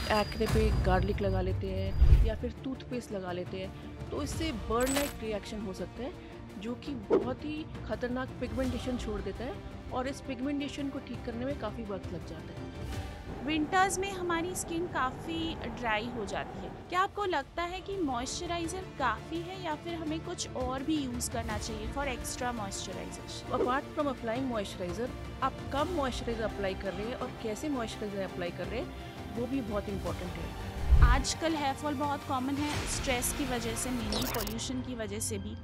Acne पे garlic लगा लेते हैं या फिर टूथपेस्ट लगा लेते हैं, तो इससे बर्न लाइक रिएक्शन हो सकता है जो कि बहुत ही खतरनाक पिगमेंटेशन छोड़ देता है और इस पिगमेंटेशन को ठीक करने में काफ़ी वक्त लग जाता है। विंटर्स में हमारी स्किन काफ़ी ड्राई हो जाती है। क्या आपको लगता है कि मॉइस्चराइज़र काफ़ी है या फिर हमें कुछ और भी यूज़ करना चाहिए for extra moisturisation? Apart from applying moisturiser, आप कब मॉइस्चराइज़र अप्लाई कर रहे हैं और कैसे मॉइस्चराइज़र अप्लाई कर रहे हैं वो भी बहुत इंपॉर्टेंट है। आजकल हेयर फॉल बहुत कॉमन है, स्ट्रेस की वजह से, मेनली पोल्यूशन की वजह से भी।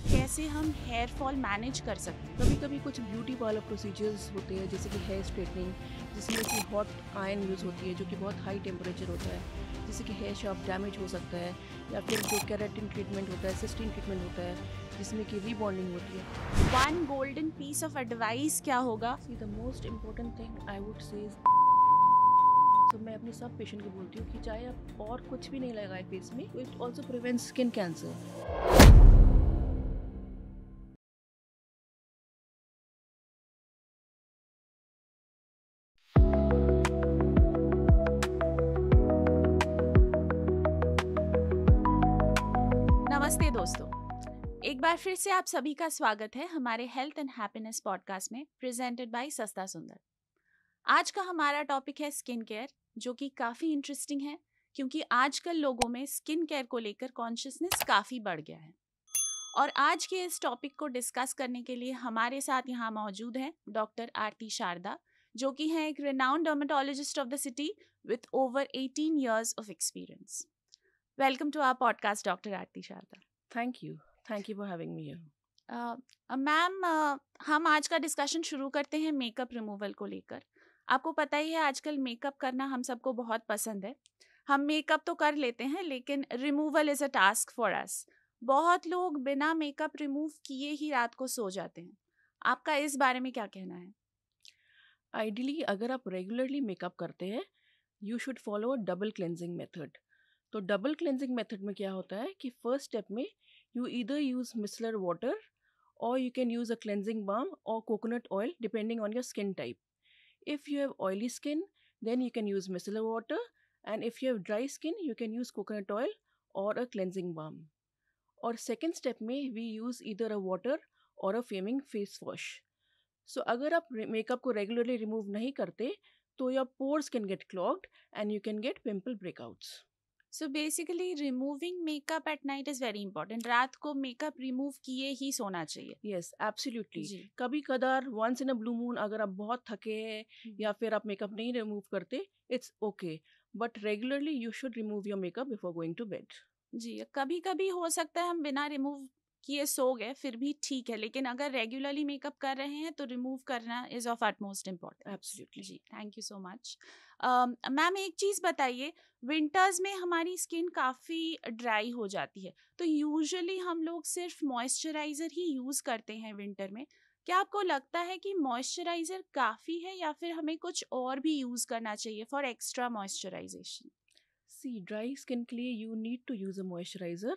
कैसे हम हेयर फॉल मैनेज कर सकते हैं? कभी कभी कुछ ब्यूटी पार्लर प्रोसीजर्स होते हैं जैसे कि हेयर स्ट्रेटनिंग, जिसमें कि हॉट आयरन यूज़ होती है जो कि बहुत हाई टेम्परेचर होता है, जिससे कि हेयर शाफ्ट डैमेज हो सकता है, या फिर जो केराटिन ट्रीटमेंट होता है, सिस्टीन ट्रीटमेंट होता है जिसमें कि रीबॉन्डिंग होती है। One golden piece of advice क्या होगा? See the most important thing I would say, तो मैं अपने सब पेशेंट को बोलती हूँ कि चाहे आप और कुछ भी नहीं लगाए फेस में, it also prevent skin cancer. नमस्ते दोस्तों, एक बार फिर से आप सभी का स्वागत है हमारे हेल्थ एंड हैप्पीनेस पॉडकास्ट में, प्रेजेंटेड बाय सस्ता सुंदर। आज का हमारा टॉपिक है स्किन केयर, जो कि काफ़ी इंटरेस्टिंग है क्योंकि आजकल लोगों में स्किन केयर को लेकर कॉन्शियसनेस काफ़ी बढ़ गया है। और आज के इस टॉपिक को डिस्कस करने के लिए हमारे साथ यहाँ मौजूद हैं डॉक्टर आरती शारदा, जो कि हैं एक renowned dermatologist of the city with over 18 years of experience. Welcome to our podcast doctor Aarti Sharda. Thank you for having me here. Ma'am, हम आज का डिस्कशन शुरू करते हैं मेकअप रिमूवल को लेकर। आपको पता ही है आजकल मेकअप करना हम सबको बहुत पसंद है। हम मेकअप तो कर लेते हैं लेकिन removal is a task for us. बहुत लोग बिना मेकअप रिमूव किए ही रात को सो जाते हैं। आपका इस बारे में क्या कहना है? आइडियली अगर आप रेगुलरली मेकअप करते हैं, you should follow a double cleansing method. तो डबल क्लेंजिंग मेथड में क्या होता है कि फर्स्ट स्टेप में you either use micellar water और you can use a cleansing balm और coconut oil depending on your skin type. If you have oily skin, then you can use micellar water, and if you have dry skin you can use coconut oil or a cleansing balm. और second step में we use either a water or a फेमिंग face wash. सो अगर आप makeup को regularly remove नहीं करते तो your pores can get clogged and you can get pimple breakouts. So basically removing makeup at night is very important. रात को makeup remove किए ही सोना चाहिए। Yes, absolutely. जी। कभी कदार once in a blue moon अगर आप बहुत थके हैं हम्म। या फिर आप मेकअप नहीं रिमूव करते, it's okay, but regularly you should remove your makeup before going to bed. जी, कभी कभी हो सकता है हम बिना रिमूव किए सो गए, फिर भी ठीक है, लेकिन अगर रेगुलरली मेकअप कर रहे हैं तो रिमूव करना is of utmost importance. Absolutely. जी, thank you so much. Ma'am, एक चीज़ बताइए, विंटर्स में हमारी स्किन काफ़ी ड्राई हो जाती है, तो यूजुअली हम लोग सिर्फ मॉइस्चराइज़र ही यूज़ करते हैं विंटर में। क्या आपको लगता है कि मॉइस्चराइज़र काफ़ी है या फिर हमें कुछ और भी यूज़ करना चाहिए for extra moisturisation? See, dry skin के लिए you need to use a moisturiser.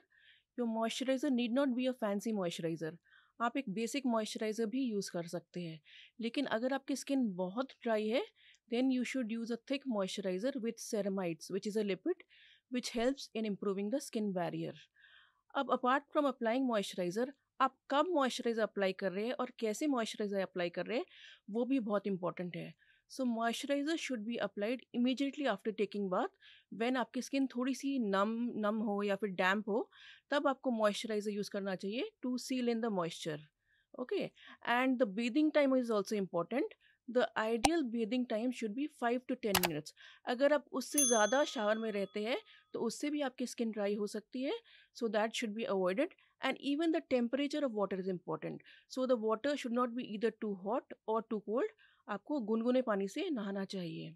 Your moisturiser need not be a fancy moisturiser. आप एक बेसिक मॉइस्चराइज़र भी यूज़ कर सकते हैं। लेकिन अगर आपकी स्किन बहुत ड्राई है, then you should use a thick moisturiser with ceramides which is a lipid which helps in improving the skin barrier. अब अपार्ट फ्रॉम अप्लाइंग मॉइस्चराइज़र, आप कब मॉइस्चराइज़र अप्लाई कर रहे हैं और कैसे मॉइस्चराइज़र अप्लाई कर रहे हैं वो भी बहुत इंपॉर्टेंट है। So moisturiser should be applied immediately after taking bath. When आपकी स्किन थोड़ी सी नम नम हो या फिर डैम्प हो, तब आपको मॉइस्चराइज़र यूज़ करना चाहिए to seal in the moisture. Okay, and the bathing time is also important. The ideal bathing time should be 5 to 10 minutes। अगर आप उससे ज़्यादा शावर में रहते हैं तो उससे भी आपकी स्किन ड्राई हो सकती है, so that should be avoided. And even the temperature of water is important, so the water should not be either too hot or too cold. आपको गुनगुने पानी से नहाना चाहिए।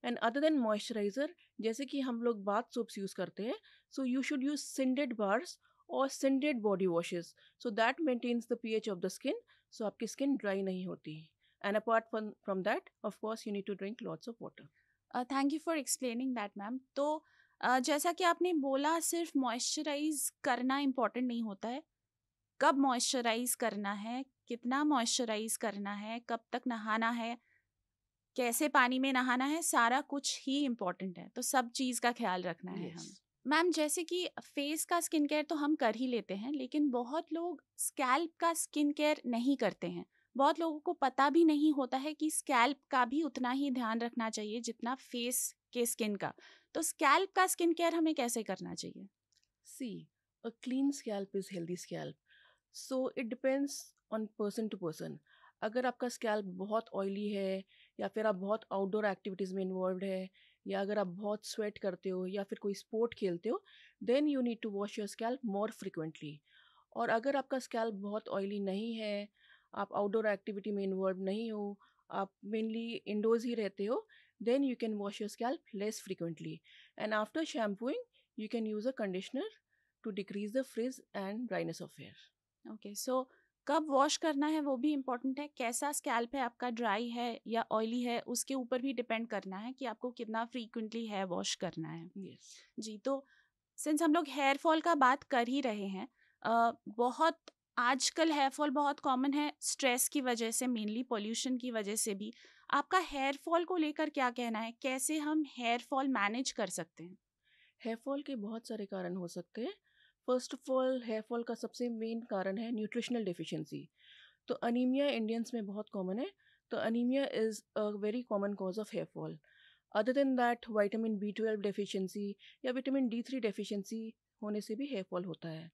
एंड अदर देन मॉइस्चराइजर, जैसे कि हम लोग बाथ सोप्स यूज़ करते हैं, so you should use syndet bars और syndet body washes, so that maintains the pH of the skin, so आपकी स्किन ड्राई नहीं होती। And apart from that, of course you need to drink lots of water. Thank you for explaining that ma'am. तो जैसा कि आपने बोला, सिर्फ moisturise करना इम्पोर्टेंट नहीं होता है, कब मॉइस्चराइज करना है, कितना मॉइस्चराइज करना है, कब तक नहाना है, कैसे पानी में नहाना है, सारा कुछ ही इम्पोर्टेंट है, तो सब चीज़ का ख्याल रखना है हमें। मैम, जैसे कि फेस का स्किन केयर तो हम कर ही लेते हैं, लेकिन बहुत लोग स्कैल्प का स्किन केयर नहीं करते हैं। बहुत लोगों को पता भी नहीं होता है कि स्कैल्प का भी उतना ही ध्यान रखना चाहिए जितना फेस के स्किन का। तो स्कैल्प का स्किन केयर हमें कैसे करना चाहिए? See, a clean scalp is healthy scalp. So it depends on person to person. अगर आपका स्कैल्प बहुत ऑयली है, या फिर आप बहुत आउटडोर एक्टिविटीज़ में इन्वॉल्व है, या अगर आप बहुत स्वेट करते हो या फिर कोई स्पोर्ट खेलते हो, then you need to wash your scalp more frequently. और अगर आपका स्कैल्प बहुत ऑयली नहीं है, आप आउटडोर एक्टिविटी में इन्वॉल्व नहीं हो, आप मेनली इंडोर्स ही रहते हो, then you can wash your scalp less frequently. And after shampooing you can use a conditioner to decrease the frizz and dryness of hair. Okay, so कब wash करना है वो भी इम्पोर्टेंट है। कैसा स्कैल्प है आपका, ड्राई है या ऑयली है, उसके ऊपर भी डिपेंड करना है कि आपको कितना फ्रीक्वेंटली हेयर वॉश करना है। Yes. जी, तो सिंस हम लोग हेयर फॉल का बात कर ही रहे हैं, बहुत आजकल हेयर फॉल बहुत कॉमन है, स्ट्रेस की वजह से, मेनली पोल्यूशन की वजह से भी। आपका हेयर फॉल को लेकर क्या कहना है? कैसे हम हेयर फॉल मैनेज कर सकते हैं? हेयर फॉल के बहुत सारे कारण हो सकते हैं। First of all, hair fall का सबसे मेन कारण है न्यूट्रिशनल डेफिशिएंसी। तो अनीमिया इंडियंस में बहुत कॉमन है। तो anaemia is a very common cause of hair fall. Other than that, vitamin B12 deficiency या विटामिन D3 डेफिशिएंसी होने से भी हेयर फॉल होता है।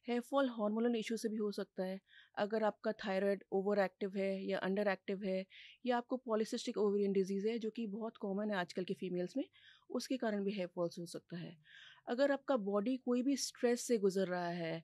हेयर फॉल हार्मोनल इशू से भी हो सकता है। अगर आपका थायराइड ओवर एक्टिव है या अंडर एक्टिव है, या आपको पॉलीसिस्टिक ओवेरियन डिजीज़ है जो कि बहुत कॉमन है आजकल के फीमेल्स में, उसके कारण भी हेयर फॉल्स हो सकता है। अगर आपका बॉडी कोई भी स्ट्रेस से गुजर रहा है,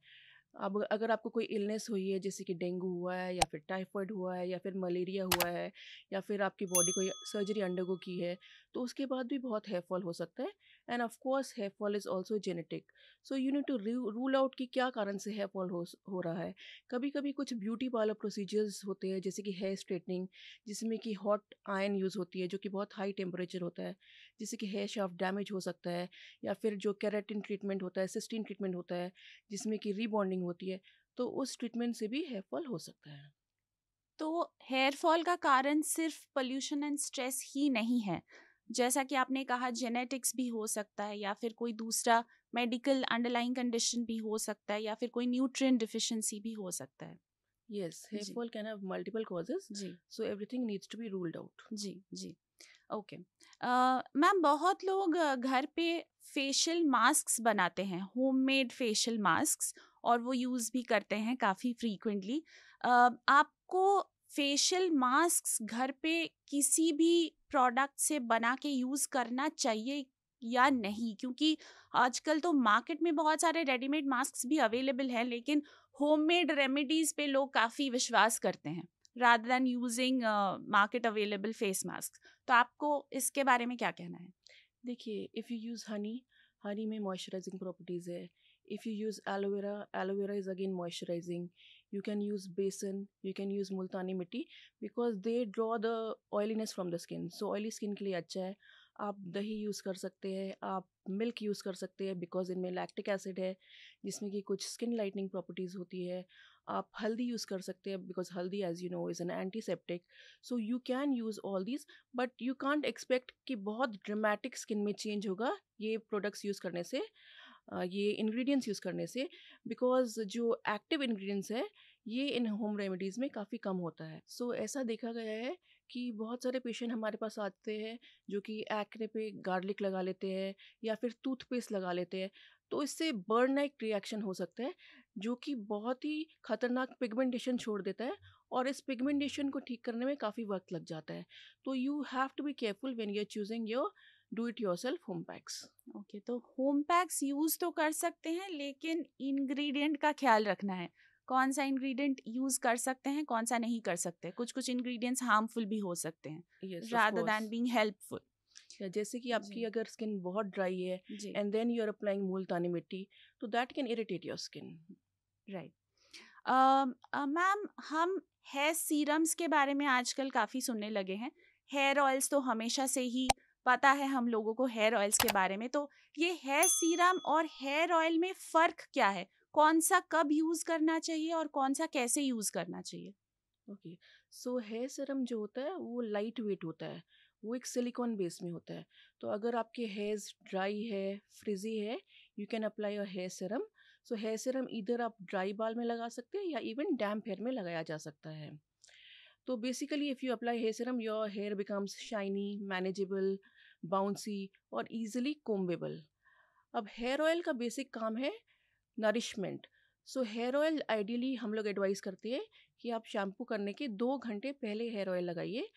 अब अगर आपको कोई इलनेस हुई है, जैसे कि डेंगू हुआ है या फिर टाइफाइड हुआ है या फिर मलेरिया हुआ है, या फिर आपकी बॉडी कोई सर्जरी अंडरगो की है, तो उसके बाद भी बहुत हेयर फॉल हो सकता है। And of course hair fall is also genetic. So you need to rule out कि क्या कारण से हेयर फॉल हो रहा है। कभी कभी कुछ ब्यूटी पार्लर प्रोसीजर्स होते हैं, जैसे कि हेयर स्ट्रेटनिंग, जिसमें कि हॉट आयन यूज़ होती है जो कि बहुत हाई टेम्परेचर होता है, जिससे कि हेयर शाफ्ट डैमेज हो सकता है। या फिर जो केराटिन ट्रीटमेंट होता है, सिस्टीन ट्रीटमेंट होता है, जिसमें कि रीबॉन्डिंग होती है, तो उस ट्रीटमेंट से भी हेयर फॉल हो सकता है। तो हेयर फॉल का कारण सिर्फ पोल्यूशन एंड स्ट्रेस ही नहीं है। जैसा कि आपने कहा, जेनेटिक्स भी हो सकता है, या फिर कोई दूसरा मेडिकल अंडरलाइंग कंडीशन भी हो सकता है, या फिर कोई न्यूट्रिएंट डिफिशिएंसी भी हो सकता है। Yes, hair जी, fall can have multiple causes, जी, so everything needs to be ruled out. जी, जी। ओके। मैम, बहुत लोग घर पे फेशियल मास्क्स बनाते हैं, होममेड फेशियल मास्क्स, और वो यूज़ भी करते हैं काफ़ी फ्रीक्वेंटली। आपको फेशियल मास्क्स घर पे किसी भी प्रोडक्ट से बना के यूज़ करना चाहिए या नहीं? क्योंकि आजकल तो मार्केट में बहुत सारे रेडीमेड मास्क्स भी अवेलेबल हैं, लेकिन होममेड रेमेडीज़ पे लोग काफ़ी विश्वास करते हैं rather than using market available face masks। तो आपको इसके बारे में क्या कहना है? देखिए, if you use Honey, Honey में मॉइस्चराइजिंग प्रॉपर्टीज़ है। If you use aloe vera, aloe vera is again moisturising. You can use बेसन, यू कैन यूज़ मुल्तानी मिट्टी, because they draw the oiliness from the skin. So oily skin के लिए अच्छा है। आप दही यूज़ कर सकते हैं, आप मिल्क यूज़ कर सकते हैं, बिकॉज इनमें लैक्टिक एसिड है, जिसमें कि कुछ स्किन लाइटनिंग प्रॉपर्टीज़ होती है। आप हल्दी यूज़ कर सकते हैं, because haldi, as you know, is an antiseptic. So you can use all these, but you can't expect कि बहुत ड्रामेटिक स्किन में चेंज होगा ये प्रोडक्ट्स यूज़ करने से, ये इंग्रेडिएंट्स यूज़ करने से, बिकॉज जो एक्टिव इंग्रेडिएंट्स है ये इन होम रेमेडीज़ में काफ़ी कम होता है। सो ऐसा देखा गया है कि बहुत सारे पेशेंट हमारे पास आते हैं जो कि एक्ने पे गार्लिक लगा लेते हैं या फिर टूथपेस्ट लगा लेते हैं, तो इससे बर्न एक रिएक्शन हो सकता है जो कि बहुत ही खतरनाक पिगमेंटेशन छोड़ देता है, और इस पिगमेंटेशन को ठीक करने में काफ़ी वक्त लग जाता है। तो you have to be careful when you are choosing your do it yourself home packs. Okay, तो होम पैक्स यूज़ तो कर सकते हैं, लेकिन इंग्रेडिएंट का ख्याल रखना है। कौन सा इंग्रेडिएंट यूज़ कर सकते हैं, कौन सा नहीं कर सकते। कुछ कुछ इंग्रेडिएंट्स हार्मफुल भी हो सकते हैं yes, of rather course. Than being helpful. या जैसे कि आपकी जी, अगर स्किन बहुत ड्राई है जी, and then you are applying multani mitti, तो that can irritate your skin. Right. Ma'am, हम हेयर सीरम्स के बारे में आजकल काफ़ी सुनने लगे हैं। हेयर ऑयल्स तो हमेशा से ही पता है हम लोगों को हेयर ऑयल्स के बारे में। तो ये हेयर सीरम और हेयर ऑयल में फ़र्क क्या है? कौन सा कब यूज़ करना चाहिए और कौन सा कैसे यूज़ करना चाहिए? ओके, सो हेयर सीरम जो होता है वो लाइट वेट होता है, वो एक सिलिकॉन बेस में होता है। तो अगर आपके हेयर्स ड्राई है, फ्रिजी है, you can apply your hair serum. So hair serum इधर आप ड्राई बाल में लगा सकते हैं या इवन डैम्प हेयर में लगाया जा सकता है। तो basically if you apply hair serum your hair becomes shiny, manageable, bouncy और इजीली कोम्बेबल। अब हेयर ऑयल का बेसिक काम है nourishment. So hair oil ideally हम लोग एडवाइस करते हैं कि आप शैम्पू करने के 2 घंटे पहले हेयर ऑयल लगाइए।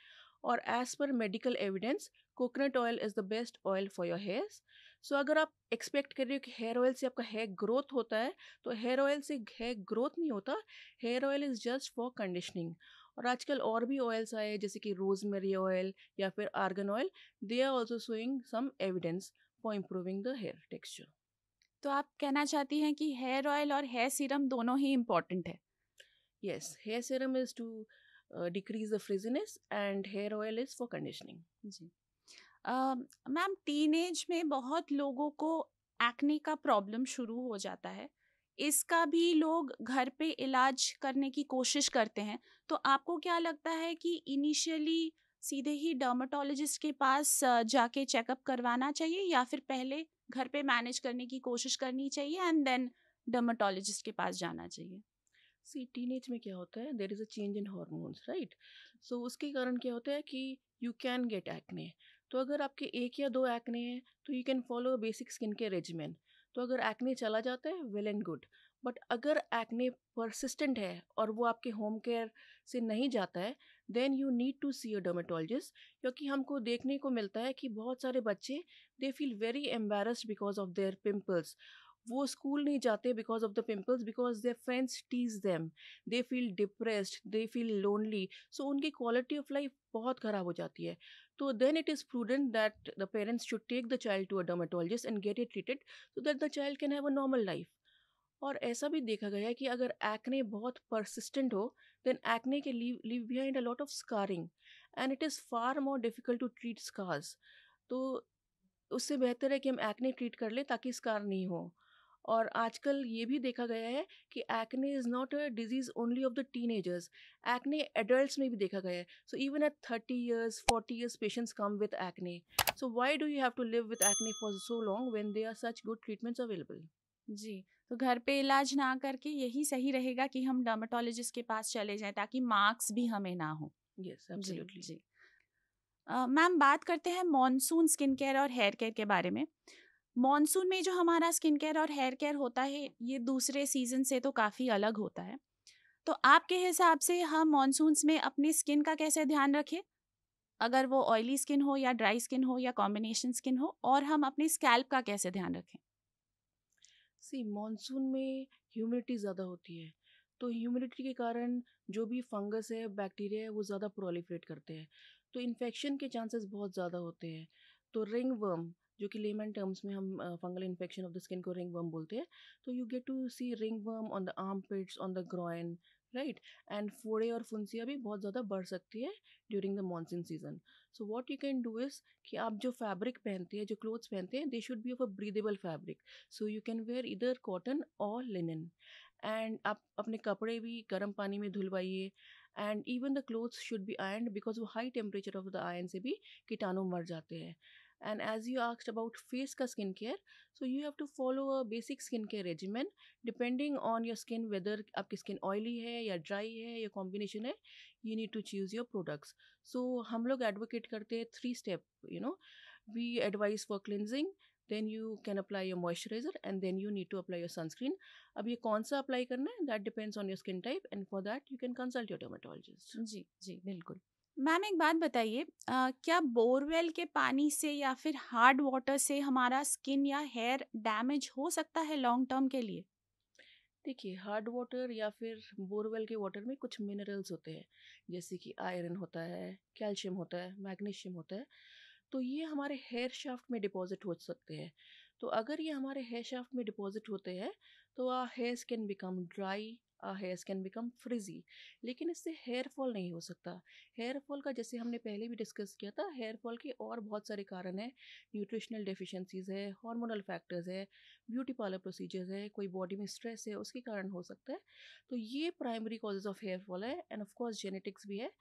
और एज पर medical evidence coconut oil is the best oil for your hairs. सो अगर आप एक्सपेक्ट कर रहे हो कि हेयर ऑयल से आपका हेयर ग्रोथ होता है, तो हेयर ऑयल से हेयर ग्रोथ नहीं होता। Hair oil is just for conditioning. और आजकल और भी ऑयल्स आए जैसे कि रोजमेरी ऑयल या फिर argan oil, they are also showing some evidence for improving the hair texture. तो आप कहना चाहती हैं कि हेयर ऑयल और हेयर सीरम दोनों ही इम्पॉर्टेंट है? Yes, hair serum is to decrease the frizziness and hair oil is for conditioning. जी। मैम, टीनेज में बहुत लोगों को एक्ने का प्रॉब्लम शुरू हो जाता है। इसका भी लोग घर पे इलाज करने की कोशिश करते हैं। तो आपको क्या लगता है कि इनिशियली सीधे ही डर्मेटोलॉजिस्ट के पास जाके चेकअप करवाना चाहिए, या फिर पहले घर पे मैनेज करने की कोशिश करनी चाहिए एंड देन डर्मेटोलॉजिस्ट के पास जाना चाहिए? सी टीनेज में क्या होता है, there is a change in hormones, right? So उसके कारण क्या होता है कि यू कैन गेट एक्ने। तो अगर आपके एक या दो एक्ने हैं तो you can follow basic skin care regimen. तो अगर एक्ने चला जाता है, वेल एंड गुड। बट अगर एक्ने परसिस्टेंट है और वो आपके होम केयर से नहीं जाता है, then you need to see a dermatologist. क्योंकि हमको देखने को मिलता है कि बहुत सारे बच्चे they feel very embarrassed because of their pimples. वो स्कूल नहीं जाते because of the pimples, because their friends tease them. They feel depressed, they feel lonely. So उनकी क्वालिटी ऑफ लाइफ बहुत ख़राब हो जाती है। तो then it is prudent that the parents should take the child to a dermatologist and get it treated so that the child can have a normal life. और ऐसा भी देखा गया है कि अगर एक्ने बहुत परसिस्टेंट हो, देन एक्ने के leave behind a lot of scarring and it is far more difficult to treat scars. तो उससे बेहतर है कि हम एक्ने ट्रीट कर लें ताकि स्कार नहीं हो। और आजकल ये भी देखा गया है कि acne is not a disease only of the teenagers. Acne adults में भी देखा गया है। So even at 30 years 40 years patients come with acne. So why do you have to live with acne for so long when there are such good treatments available? जी, तो घर पे इलाज ना करके यही सही रहेगा कि हम डर्मेटोलॉजिस्ट के पास चले जाएँ, ताकि मार्क्स भी हमें ना हो। यस, जी, एब्सोल्युटली। जी। मैम, बात करते हैं मॉनसून स्किन केयर और हेयर केयर के बारे में। मॉनसून में जो हमारा स्किन केयर और हेयर केयर होता है, ये दूसरे सीज़न से तो काफ़ी अलग होता है। तो आपके हिसाब से हम मॉनसून्स में अपनी स्किन का कैसे ध्यान रखें? अगर वो ऑयली स्किन हो या ड्राई स्किन हो या कॉम्बिनेशन स्किन हो, और हम अपने स्कैल्प का कैसे ध्यान रखें? सी मानसून में ह्यूमिडिटी ज़्यादा होती है। तो ह्यूमिडिटी के कारण जो भी फंगस है, बैक्टीरिया है, वो ज़्यादा प्रोलिफरेट करते हैं। तो इन्फेक्शन के चांसेस बहुत ज़्यादा होते हैं। तो रिंग वर्म, जो कि लेमन टर्म्स में हम fungal infection of the skin को रिंग वर्म बोलते हैं। तो you get to see ringworm on the armpits, on the groin, right? And फोड़े और फुंसियाँ भी बहुत ज़्यादा बढ़ सकती है during the monsoon season. So what you can do is कि आप जो फैब्रिक पहनते हैं, जो क्लोथ्स पहनते हैं, they should be of a breathable fabric. So you can wear either cotton और लिनन। एंड आप अपने कपड़े भी गर्म पानी में धुलवाइए। And even the clothes should be ironed because वो high temperature of the iron से भी कीटाणु मर जाते हैं। And as you asked about face का skin care, so you have to follow a basic skin care regimen depending on your skin, whether आपकी skin oily है या ड्राई है या कॉम्बिनेशन है। You need to choose your products. So हम लोग advocate करते हैं 3 step, you know. We advise for cleansing, then you can apply your moisturizer and then you need to apply your sunscreen. अब ये कौन सा अप्लाई करना है, that depends on your skin type and for that you can consult your dermatologist. जी, जी, बिल्कुल। Ma'am, एक बात बताइए, क्या बोरवेल के पानी से या फिर हार्ड वाटर से हमारा स्किन या हेयर डैमेज हो सकता है लॉन्ग टर्म के लिए? देखिए, हार्ड वाटर या फिर बोरवेल के वाटर में कुछ मिनरल्स होते हैं, जैसे कि आयरन होता है, कैल्शियम होता है, मैग्नीशियम होता है। तो ये हमारे हेयर शाफ्ट में डिपॉजिट हो सकते हैं। तो अगर ये हमारे हेयर शाफ्ट में डिपॉजिट होते हैं तो our hairs can become dry, hairs can become frizzy. लेकिन इससे हेयर फॉल नहीं हो सकता. हेयर फॉल का जैसे हमने पहले भी डिस्कस किया था, हेयर फॉल के और बहुत सारे कारण हैं. न्यूट्रिशनल डेफिशिएंसीज है, हार्मोनल फैक्टर्स है, ब्यूटी पार्लर प्रोसीजर्स है, कोई बॉडी में स्ट्रेस है उसके कारण हो सकता है. तो ये primary causes of hair fall है. एंड ऑफ कोर्स जेनेटिक्स भी है.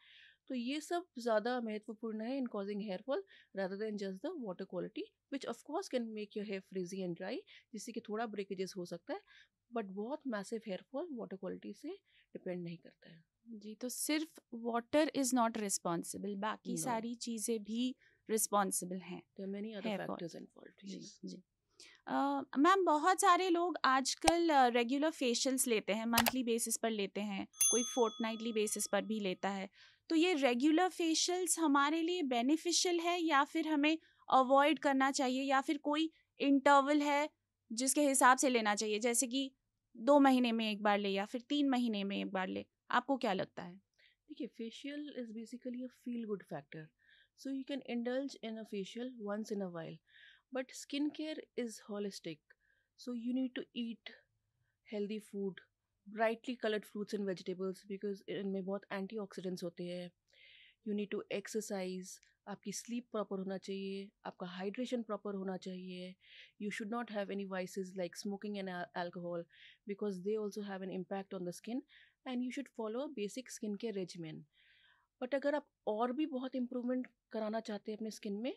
तो ये सब ज़्यादा महत्वपूर्ण है in causing hair fall rather than just the water quality, which of course can make your hair frizzy and dry, जिससे कि थोड़ा ब्रेकेजेस हो सकता है. बट बहुत massive hair fall water quality से डिपेंड नहीं करता है. जी, तो सिर्फ वाटर इज नॉट रिस्पॉन्सिबल, बाकी No. सारी चीज़ें भी रिस्पॉन्सिबल हैं There are many other hair fall. factors involved. Ji Yes. Ji ma'am, बहुत सारे लोग आजकल रेगुलर फेशियल्स लेते हैं, मंथली बेसिस पर लेते हैं, कोई फोर्टनाइटली बेसिस पर भी लेता है. तो ये रेगुलर फेशियल्स हमारे लिए बेनिफिशियल है या फिर हमें अवॉइड करना चाहिए, या फिर कोई इंटरवल है जिसके हिसाब से लेना चाहिए, जैसे कि 2 महीने में एक बार ले या फिर 3 महीने में एक बार ले? आपको क्या लगता है? देखिए, facial is basically a feel good factor, so you can indulge in a facial once in a while. But skin care is holistic, so you need to eat healthy food, brightly coloured fruits and vegetables, because इनमें बहुत antioxidants होते हैं. You need to exercise, आपकी sleep proper होना चाहिए, आपका hydration proper होना चाहिए. You should not have any vices like smoking and alcohol, because they also have an impact on the skin. And you should follow basic skin care regimen. But अगर आप और भी बहुत इंप्रूवमेंट कराना चाहते हैं अपने स्किन में,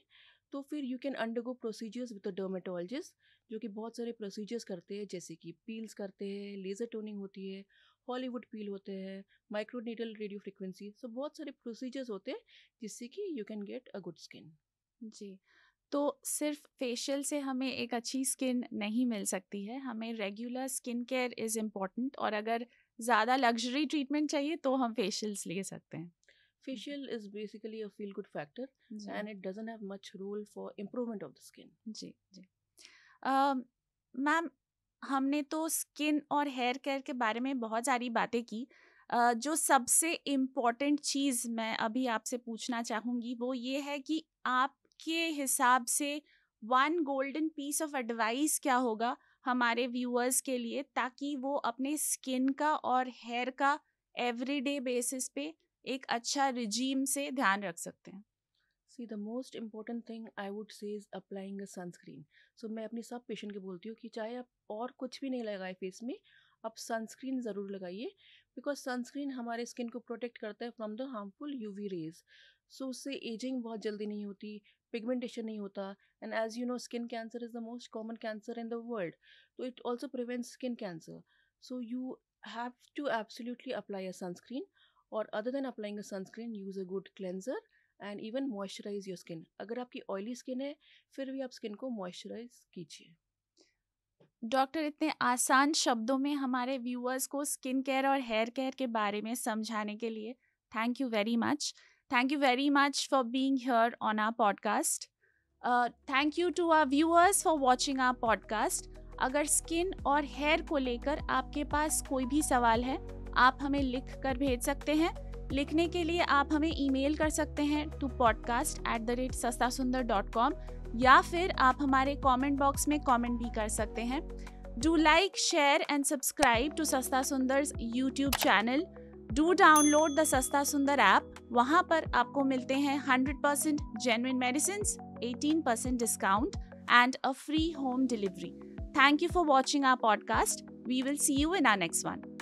तो फिर you can undergo procedures with a dermatologist, जो कि बहुत सारे प्रोसीजर्स करते हैं, जैसे कि पील्स करते हैं, लेज़र टोनिंग होती है, हॉलीवुड पील होते हैं, माइक्रोनीडल रेडियो फ्रिक्वेंसी. सो बहुत सारे प्रोसीजर्स होते हैं जिससे कि you can get a good skin. जी, तो सिर्फ फेशियल से हमें एक अच्छी स्किन नहीं मिल सकती है, हमें regular skin care is important, और अगर ज़्यादा लग्जरी ट्रीटमेंट चाहिए तो हम फेशियल्स ले सकते हैं. Facial is basically a feel good factor, जी and it doesn't have much role for improvement of the skin. जी जी. मैम, हमने तो स्किन और हेयर केयर के बारे में बहुत सारी बातें की. जो सबसे इम्पॉर्टेंट चीज़ मैं अभी आपसे पूछना चाहूँगी वो ये है कि आपके हिसाब से one golden piece of advice क्या होगा हमारे व्यूअर्स के लिए, ताकि वो अपने स्किन का और हेयर का एवरीडे बेसिस पे एक अच्छा रिजीम से ध्यान रख सकते हैं? See, the most important thing I would say is applying a sunscreen. So मैं अपनी सब पेशेंट के बोलती हूँ कि चाहे आप और कुछ भी नहीं लगाए फेस में, आप सनस्क्रीन ज़रूर लगाइए, बिकॉज सनस्क्रीन हमारे स्किन को प्रोटेक्ट करता है from the harmful UV rays. So उससे एजिंग बहुत जल्दी नहीं होती, पिगमेंटेशन नहीं होता. And as you know, skin cancer is the most common cancer in the world, तो it also prevents skin cancer. So you have to absolutely apply a sunscreen, और other than applying a sunscreen, use a good cleanser and even moisturise your skin. अगर आपकी oily skin है फिर भी आप skin को moisturise कीजिए. Doctor, इतने आसान शब्दों में हमारे व्यूअर्स को स्किन केयर और हेयर केयर के बारे में समझाने के लिए thank you very much. Thank you very much for being here on our podcast. Thank you to our viewers for watching our podcast. अगर स्किन और हेयर को लेकर आपके पास कोई भी सवाल है, आप हमें लिख कर भेज सकते हैं. लिखने के लिए आप हमें ईमेल कर सकते हैं to podcast@sastasundar.com, या फिर आप हमारे कमेंट बॉक्स में कमेंट भी कर सकते हैं. Do like, share and subscribe to Sasta Sundar's YouTube channel. Do download the Sasta Sundar app. वहाँ पर आपको मिलते हैं 100% genuine medicines, 18% discount and a free home delivery. Thank you for watching our podcast. We will see you in our next one.